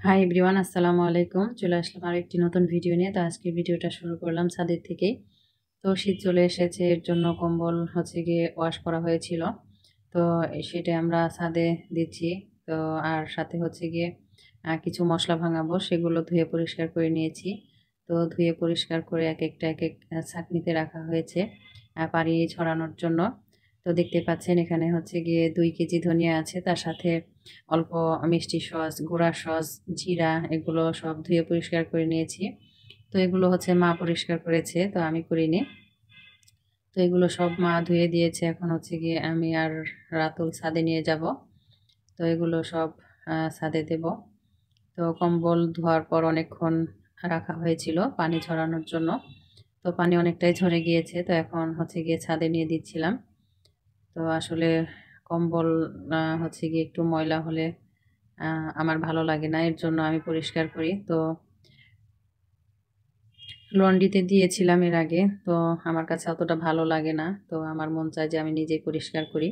Hi everyone, আসসালামু আলাইকুম। চলে আসলাম আর একটি নতুন ভিডিও নিয়ে। তো আজকে ভিডিওটা শুরু করলাম ছাদের থেকেই। তো শীত চলে এসেছে, এর জন্য কম্বল গিয়ে ওয়াশ করা হয়েছিল। তো সেটাই আমরা ছাদে দিচ্ছি। তো আর সাথে গিয়ে কিছু মশলা ভাঙাবো, সেগুলো ধুয়ে পরিষ্কার করে নিয়েছি। তো ধুয়ে পরিষ্কার করে এক এক ছাঁকনিতে রাখা হয়েছে পানি ছড়ানোর জন্য। তো দেখতে পাচ্ছেন এখানে গিয়ে 2 কেজি ধনিয়া আছে, তার সাথে অল্প মিষ্টি সস, গুঁড়া সস, জিরা, এগুলো সব ধুয়ে পরিষ্কার করে নিয়েছি। তো এগুলো মা পরিষ্কার করেছে, তো আমি করিনি। তো এগুলো সব মা ধুয়ে দিয়েছে। এখন গিয়ে আমি আর রাতুল ছাদে নিয়ে যাব। তো এগুলো সব ছাদে দেব। তো কম্বল ধোয়ার পর অনেকক্ষণ রাখা হয়েছিল পানি ঝরানোর জন্য। তো পানি অনেকটাই ঝরে গিয়েছে, তো এখন গিয়ে ছাদে নিয়ে দিচ্ছিলাম। তো আসলে কম্বল গিয়ে একটু ময়লা হলে আমার ভালো লাগে না, এর জন্য আমি পরিষ্কার করি। তো লন্ড্রিতে দিয়েছিলাম এর আগে, তো আমার কাছে অতটা ভালো লাগে না। তো আমার মন চায় যে আমি নিজেই পরিষ্কার করি।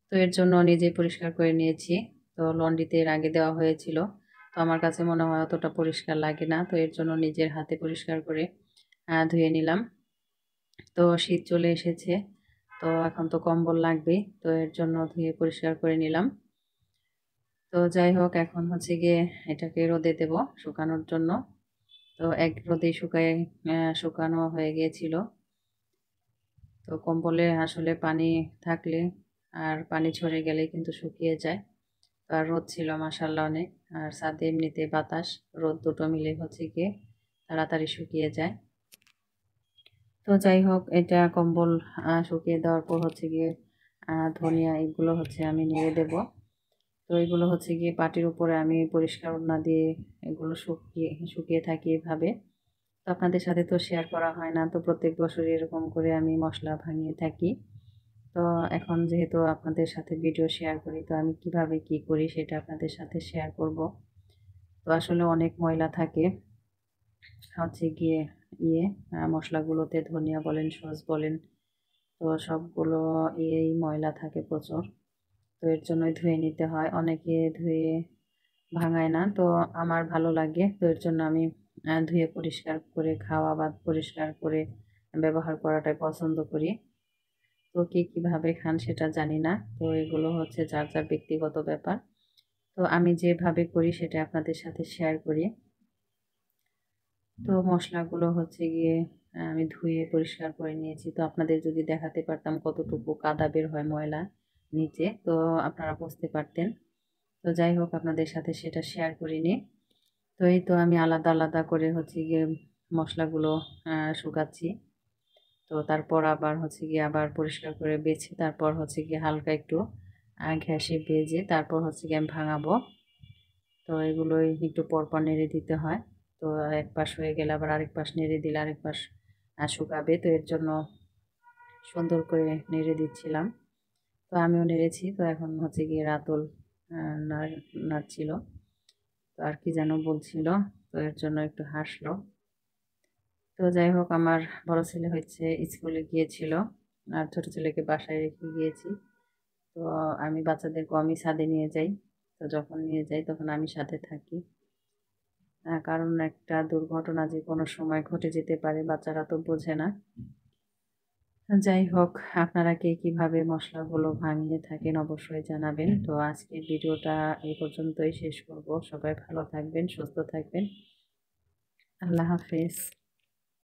তো এর জন্য নিজেই পরিষ্কার করে নিয়েছি। তো লন্ড্রিতে এর আগে দেওয়া হয়েছিল, তো আমার কাছে মনে হয় অতটা পরিষ্কার লাগে না। তো এর জন্য নিজের হাতে পরিষ্কার করে ধুয়ে নিলাম। তো শীত চলে এসেছে, তো এখন তো কম্বল লাগবে, তো এর জন্য ধুয়ে পরিষ্কার করে নিলাম। তো যাই হোক, এখন গিয়ে এটাকে রোদে দেব শুকানোর জন্য। তো এক রোদে শুকানো হয়ে গিয়েছিল। তো কম্বলে আসলে পানি থাকলে আর পানি ঝরে গেলে কিন্তু শুকিয়ে যায়। তো আর রোদ ছিল মাশাআল্লাহ অনেক, আর ছাদে এমনিতে বাতাস রোদ দুটো মিলে গিয়ে তাড়াতাড়ি শুকিয়ে যায়। তো যাই হোক, এটা কম্বল শুকিয়ে দেওয়ার পর গিয়ে ধনিয়া এগুলো আমি নেড়ে দেব। তো এগুলো গিয়ে পাটির উপরে আমি পরিষ্কার ওড়না দিয়ে এগুলো শুকিয়ে শুকিয়ে থাকি এভাবে। তো আপনাদের সাথে তো শেয়ার করা হয় না, তো প্রত্যেক বছরই এরকম করে আমি মশলা ভাঙিয়ে থাকি। তো এখন যেহেতু আপনাদের সাথে ভিডিও শেয়ার করি, তো আমি কিভাবে কি করি সেটা আপনাদের সাথে শেয়ার করব। তো আসলে অনেক ময়লা থাকে গিয়ে মশলাগুলোতে, ধনিয়া বলেন, সস বলেন, তো সবগুলো এই ময়লা থাকে প্রচুর। তো এর জন্যই ধুয়ে নিতে হয়। অনেকে ধুয়ে ভাঙায় না, তো আমার ভালো লাগে। তো এর জন্য আমি ধুয়ে পরিষ্কার করে খাওয়া বা পরিষ্কার করে ব্যবহার করাটাই পছন্দ করি। তো কে কীভাবে খান সেটা জানি না। তো এগুলো যার যার ব্যক্তিগত ব্যাপার। তো আমি যেভাবে করি সেটা আপনাদের সাথে শেয়ার করি। তো মশলাগুলো গিয়ে আমি ধুয়ে পরিষ্কার করে নিয়েছি। তো আপনাদের যদি দেখাতে পারতাম কতটুকু কাদা বের হয় ময়লা নিচে, তো আপনারা বুঝতে পারতেন। তো যাই হোক, আপনাদের সাথে সেটা শেয়ার করিনি। তো এই তো আমি আলাদা আলাদা করে গিয়ে মশলাগুলো শুকাচ্ছি। তো তারপর আবার গিয়ে আবার পরিষ্কার করে বেছে, তারপর গিয়ে হালকা একটু ঘ্যাসে ভেজে তারপর গিয়ে আমি ভাঙাবো। তো এগুলোই একটু পরপর নেড়ে দিতে হয়। তো এক পাশ হয়ে গেলে আবার আরেক পাশ নেড়ে দিলে আরেক পাশ শুকাবে। তো এর জন্য সুন্দর করে নেড়ে দিচ্ছিলাম। তো আমিও নেড়েছি। তো এখন গিয়ে রাতুল নাড়ছিল। তো আর কি যেন বলছিল, তো এর জন্য একটু হাসলো। তো যাই হোক, আমার বড় ছেলে স্কুলে গিয়েছিল, আর ছোট ছেলেকে বাসায় রেখে গিয়েছি। তো আমি বাচ্চাদেরকে আমি ছাদে নিয়ে যাই। তো যখন নিয়ে যাই তখন আমি সাথে থাকি। কারণ একটা দুর্ঘটনা যে কোনো সময় ঘটে যেতে পারে, বাচ্চারা তো বোঝে না। যাই হোক, আপনারা কে কিভাবে মশলাগুলো ভাঙিয়ে থাকেন অবশ্যই জানাবেন। তো আজকের ভিডিওটা এই পর্যন্তই শেষ করব। সবাই ভালো থাকবেন, সুস্থ থাকবেন। আল্লাহ হাফেজ।